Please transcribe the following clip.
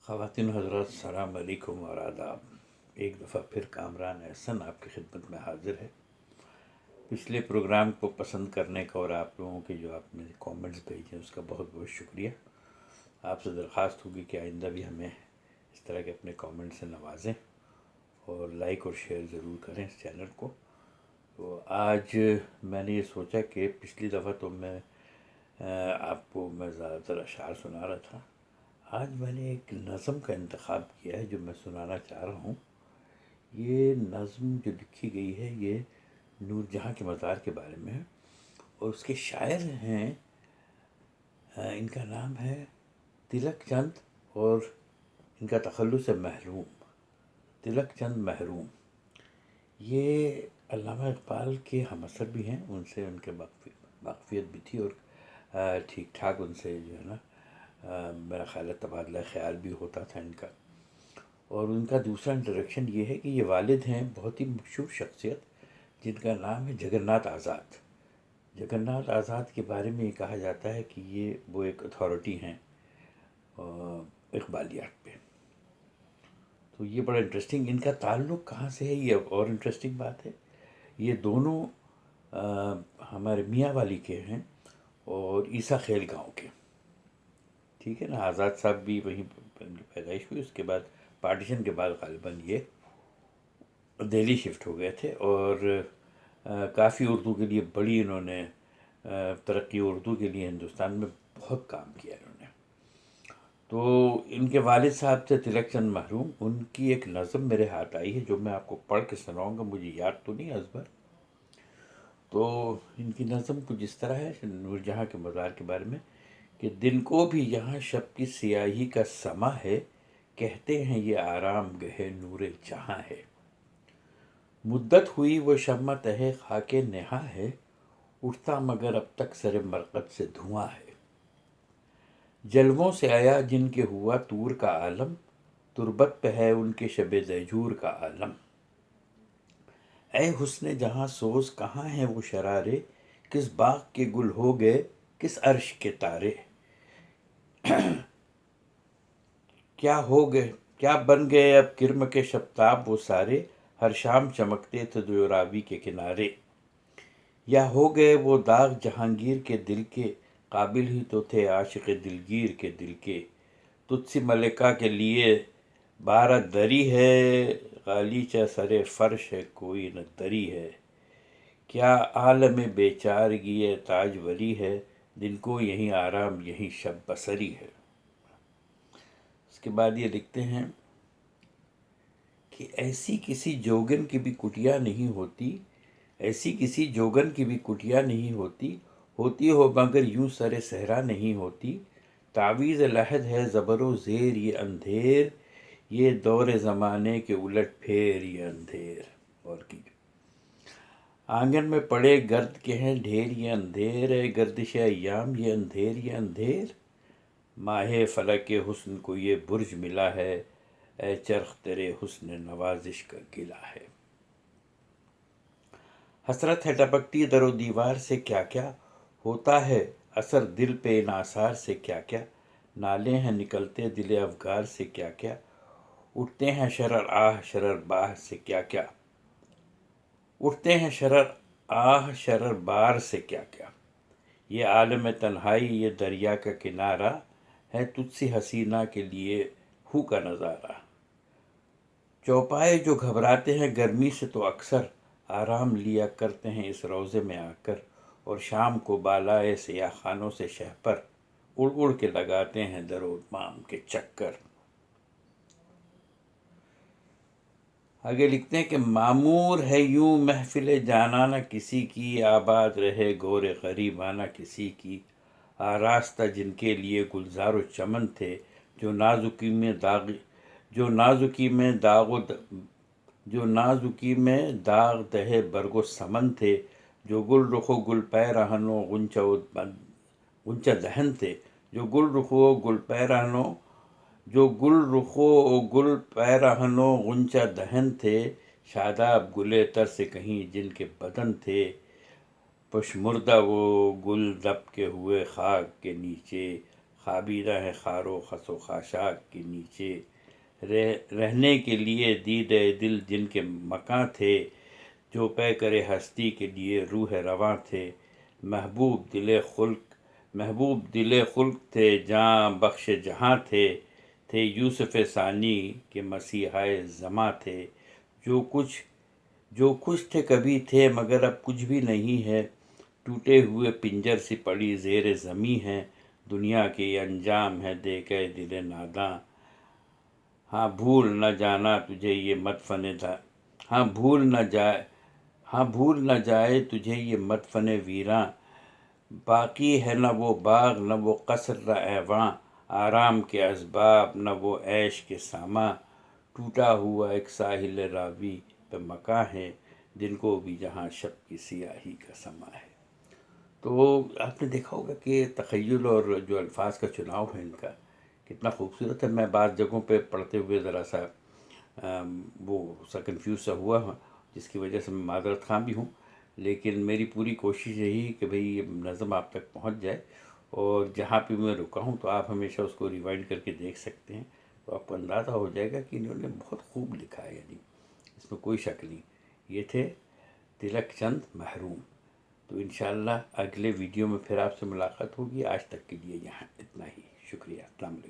خواتین و حضرات، السلام علیکم اور آداب۔ ایک دفعہ پھر کامران احسن آپ کی خدمت میں حاضر ہے۔ پچھلے پروگرام کو پسند کرنے کا اور آپ لوگوں کے جو آپ نے کامنٹس بھیجے اس کا بہت بہت شکریہ۔ آپ سے درخواست ہوگی کہ آئندہ بھی ہمیں اس طرح کے اپنے کامنٹ سے نوازیں اور لائک اور شیئر ضرور کریں اس چینل کو۔ تو آج میں نے یہ سوچا کہ پچھلی دفعہ تو میں آپ کو زیادہ تر اشعار سنا رہا تھا۔ آج میں نے ایک نظم کا انتخاب کیا ہے جو میں سنانا چاہ رہا ہوں۔ یہ نظم جو لکھی گئی ہے یہ نور جہاں کے مزار کے بارے میں ہے، اور اس کے شاعر ہیں ان کا نام ہے تلک چند، اور ان کا تخلص ہے محروم، تلک چند محروم۔ یہ علامہ اقبال کے ہم اثر بھی ہیں، ان سے ان کے واقفیت بھی تھی، اور ٹھیک ٹھاک ان سے جو ہے نا میرا خیال ہے تبادلہ خیال بھی ہوتا تھا ان کا۔ اور ان کا دوسرا انٹروڈکشن یہ ہے کہ یہ والد ہیں بہت ہی مشہور شخصیت جن کا نام ہے جگن ناتھ آزاد۔ جگن ناتھ آزاد کے بارے میں یہ کہا جاتا ہے کہ یہ وہ ایک اتھارٹی ہیں اقبالیات پہ۔ تو یہ بڑا انٹرسٹنگ، ان کا تعلق کہاں سے ہے یہ اور انٹرسٹنگ بات ہے۔ یہ دونوں ہمارے میاں والی کے ہیں اور عیسیٰ خیل گاؤں کے، ٹھیک ہے نا۔ آزاد صاحب بھی وہیں ان کی پیدائش ہوئی، اس کے بعد پارٹیشن کے بعد غالباً یہ دہلی شفٹ ہو گئے تھے، اور کافی اردو کے لیے بڑی انہوں نے ترقی اردو کے لیے ہندوستان میں بہت کام کیا انہوں نے۔ تو ان کے والد صاحب تھے تلک چند محروم، ان کی ایک نظم میرے ہاتھ آئی ہے جو میں آپ کو پڑھ کے سناؤں گا، مجھے یاد تو نہیں ازبر۔ تو ان کی نظم کچھ اس طرح ہے نور جہاں کے مزار کے بارے میں کہ دن کو بھی یہاں شب کی سیاہی کا سما ہے، کہتے ہیں یہ آرام گہ نور جہاں ہے۔ مدت ہوئی وہ شمع تہے خاک نہاں ہے، اٹھتا مگر اب تک سر مرقد سے دھواں ہے۔ جلووں سے آیا جن کے ہوا طور کا عالم، تربت پہ ہے ان کے شب دیجور کا عالم۔ اے حسن جہاں سوز کہاں ہیں وہ شرارے، کس باغ کے گل ہو گئے کس عرش کے تارے۔ کیا ہو گئے کیا بن گئے اب کرم کے شبتاب وہ سارے، ہر شام چمکتے تھے جو راوی کے کنارے۔ یا ہو گئے وہ داغ جہانگیر کے دل کے، قابل ہی تو تھے عاشق دلگیر کے دل کے۔ تجھ سی ملکہ کے لیے بارہ دری ہے، غالیچہ سر فرش ہے کوئی نہ دری ہے۔ کیا عالم بیچارگی تاج وری ہے، دن کو یہیں آرام یہیں شب بسری ہے۔ اس کے بعد یہ لکھتے ہیں کہ ایسی کسی جوگن کی بھی کٹیا نہیں ہوتی، ایسی کسی جوگن کی بھی کٹیا نہیں ہوتی، ہوتی ہو مگر یوں سر صحرا نہیں ہوتی۔ تعویذ لحد ہے زبر و زیر یہ اندھیر، یہ دور زمانے کے الٹ پھیر یہ اندھیر۔ اور کی آنگن میں پڑے گرد کے ہیں ڈھیر یہ اندھیر ہے، گردش ایام یہ اندھیر یہ اندھیر۔ ماہ فلک حسن کو یہ برج ملا ہے، اے چرخ تیرے حسن نوازش کا گلہ ہے۔ حسرت ہے ٹپکتی در و دیوار سے کیا کیا، ہوتا ہے اثر دل پہ ان آثار سے کیا کیا۔ نالے ہیں نکلتے دل افگار سے کیا کیا، اٹھتے ہیں شرر آہ شرر باہ سے کیا کیا۔ اٹھتے ہیں شرر آہ شرر بار سے کیا کیا۔ یہ عالم تنہائی یہ دریا کا کنارہ، ہے تجھ سی حسینہ کے لیے ہو کا نظارہ۔ چوپائے جو گھبراتے ہیں گرمی سے تو اکثر، آرام لیا کرتے ہیں اس روضے میں آ کر، اور شام کو بالائے سیاہ خانوں سے شہپر، اڑ اڑ کے لگاتے ہیں در و بام کے چکر۔ آگے لکھتے ہیں کہ معمور ہے یوں محفل جانانہ کسی کی، آباد رہے گور غریبانہ کسی کی۔ آراستہ جن کے لیے گلزار و چمن تھے، جو نازکی میں داغ دہے برگ و سمن تھے، جو گل رخ و گل پیرہنوں غنچہ دہن تھے، جو گل پیرہنوں غنچہ دہن تھے۔ شاداب گلے تر سے کہیں جن کے بدن تھے، پشمردہ وہ گل دب کے ہوئے خاک کے نیچے، خوابیدہ ہے خار و خس و خاشاک کے نیچے، رہنے کے لیے دیدے دل جن کے مکاں تھے، جو پے کرے ہستی کے لیے روح رواں تھے، محبوب دل خلق تھے، جاں بخش جہاں تھے یوسف ثانی کے مسیحائے زماں تھے، جو کچھ تھے کبھی تھے مگر اب کچھ بھی نہیں ہے، ٹوٹے ہوئے پنجر سی پڑی زیر زمیں ہے، دنیا کے یہ انجام ہے دیکھے دل ناداں، ہاں بھول نہ جانا تجھے یہ مدفن تھا، ہاں بھول نہ جائے تجھے یہ مدفن ویراں، باقی ہے نہ وہ باغ نہ وہ قصر نہ ایواں، آرام کے اسباب نہ وہ عیش کے سامان، ٹوٹا ہوا ایک ساحل راوی پہ مکاں ہے، دن کو بھی جہاں شب کی سیاہی کا سما ہے۔ تو آپ نے دیکھا ہوگا کہ تخیل اور جو الفاظ کا چناؤ ہے ان کا کتنا خوبصورت ہے۔ میں بعض جگہوں پہ پڑھتے ہوئے ذرا سا وہ سا کنفیوز سا ہوا ہوں، جس کی وجہ سے میں معذرت خواہ بھی ہوں، لیکن میری پوری کوشش یہی کہ بھئی یہ نظم آپ تک پہنچ جائے، اور جہاں پہ میں رکا ہوں تو آپ ہمیشہ اس کو ریوائنڈ کر کے دیکھ سکتے ہیں، تو آپ کو اندازہ ہو جائے گا کہ انہوں نے بہت خوب لکھا ہے، یعنی اس میں کوئی شک نہیں۔ یہ تھے تلک چند محروم۔ تو انشاءاللہ اگلے ویڈیو میں پھر آپ سے ملاقات ہوگی۔ آج تک کے لیے یہاں اتنا ہی، شکریہ، السلام علیکم۔